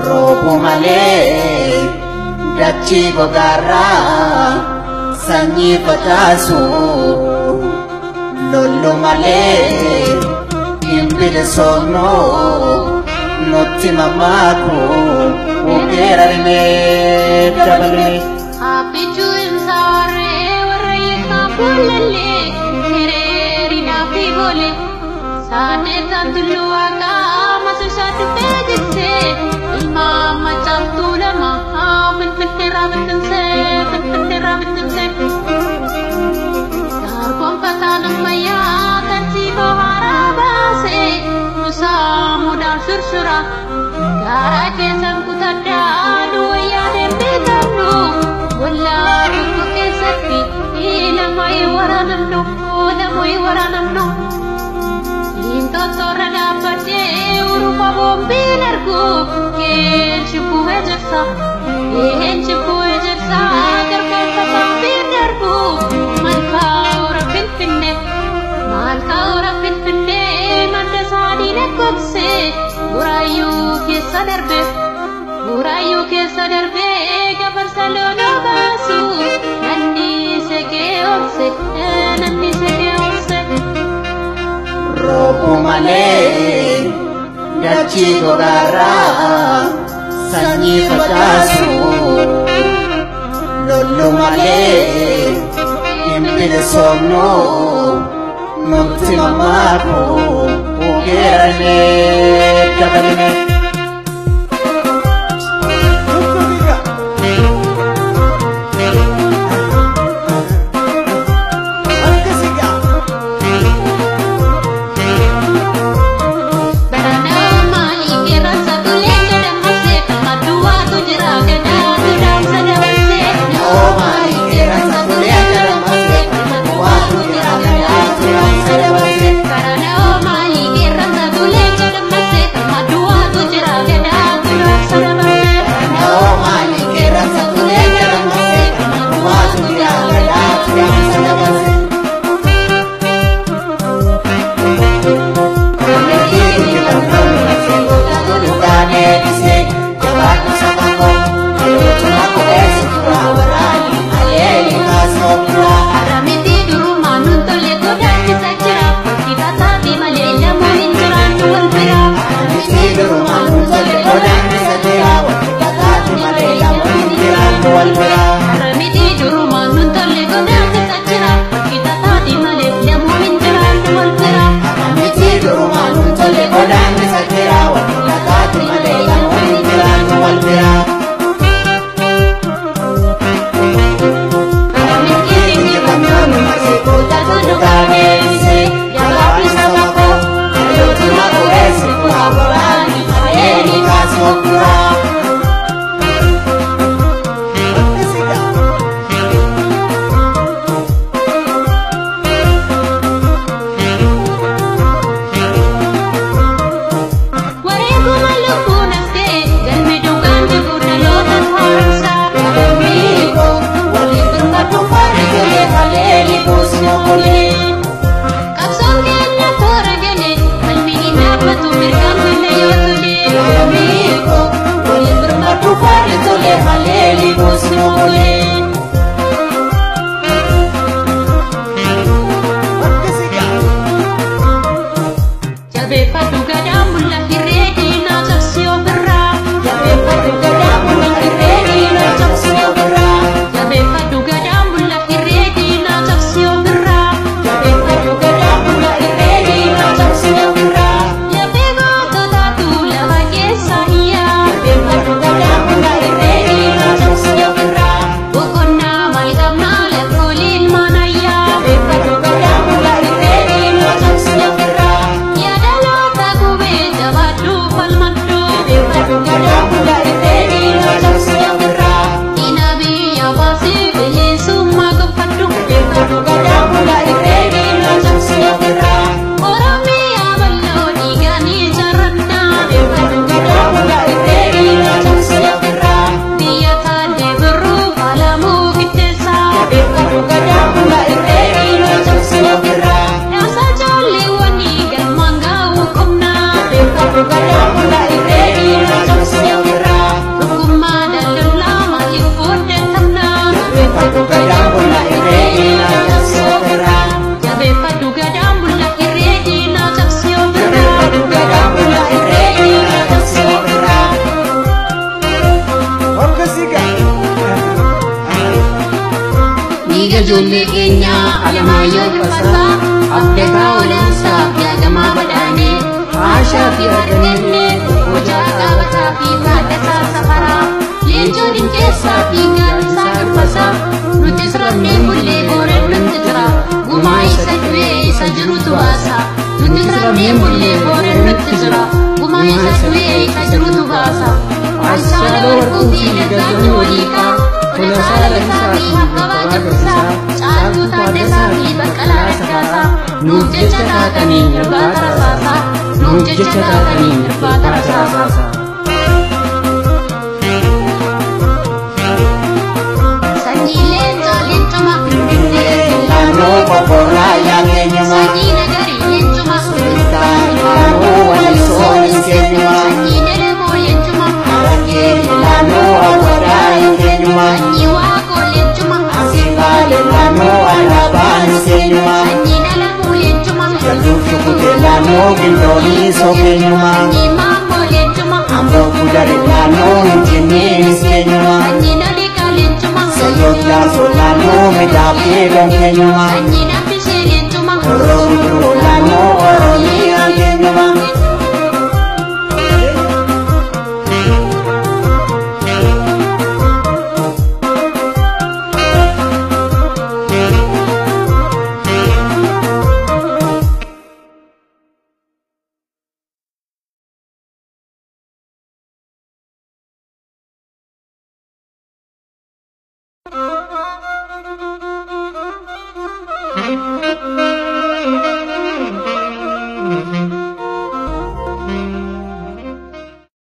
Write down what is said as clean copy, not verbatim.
Robo malee dachii gogaarraa sanyii facaasu lollu malee hin bilisoomnu nutti mammaatu ugeerarimee dabalee Hapichu insare warreessa kullalee hireeri naafi boole saane tantullu waaqaa masuusaatu beeksisee ilmaa macaaftuu lama finfinnee raabittinsee darboon fataan ammayyaa tartiiboo haaraa baasee nusaa mudaan shurshura garaa keessan kutaddaa duwwayyaa deemee qabnu wallaa tokko keessatti namoonni waraanamnu Intotorra dhaabbadhee urufa boombiin argu Eenchibbuu ejersa Gargaarsa boombiin darbu Malkaa'ura Finfinnee Madda isaanii lakkoofsee Buraayyuu keessa darbe Gabarsa loonoo baasu Nanni segee obse Robo malee dachii gogaarraa sanyii facaasu lollu malee hin bilisoomnu nutti mammaatu ugeerarimee dabalee ijoollee keenya Alamaayyoo Birfasaa Abdataa Olamsaa Yaadamaa Badaanee Haashaa fi Argannee Hojaa Qaabataa fi Taaddasaa Safaraa Leencoo Dinqeessaa fi Gaansaa Birfasaa nuti sirannee bullee booreen nutti jira gumaa isa du'ee isa jirutu baasa nuti sirannee bullee booreen nutti jira gumaa isa du'ee isa jirutu baasa Ashaala warquu fi naggaatu waliikaa Kulasaa Lalisaa fi Haqqabaa Jabbisaa Caaltuu Taaddasaa fi Baqqalaa Raggaasaa nuuf jecha taatanii irbaata rasaasaa nuuf jecha taatanii irbaata rasaasaa Sanyiileen Leencuma Naannoo Qoqqorraa yaa keenyuma Sanyii Nagarii Leencuma Sultaan Naannoo Walisoon hin keenyuma Sanyii Nelemoo Leencuma Harargee naannoo Awwadaa hin keenyuma Sanyii Waaqoo Leencuma Asiifaalee naannoo Alaabaan hin keenyuma Sanyii Nalamuu Leencuma Jalluuf Shukutee naannoo Gildoonii soo keenyuma Sanyii Maammoo Leencuma Amboo Gudare naannoo Hinjinnee hin keenyuma Sanyii Naliiqaa Leencuma Sayyoo Jaasoo naannoo Midaaqee kan keenyuma Sanyii Nabbishee Leencuma Oromoo naannoo Oromiyaa keenyuma Thank you.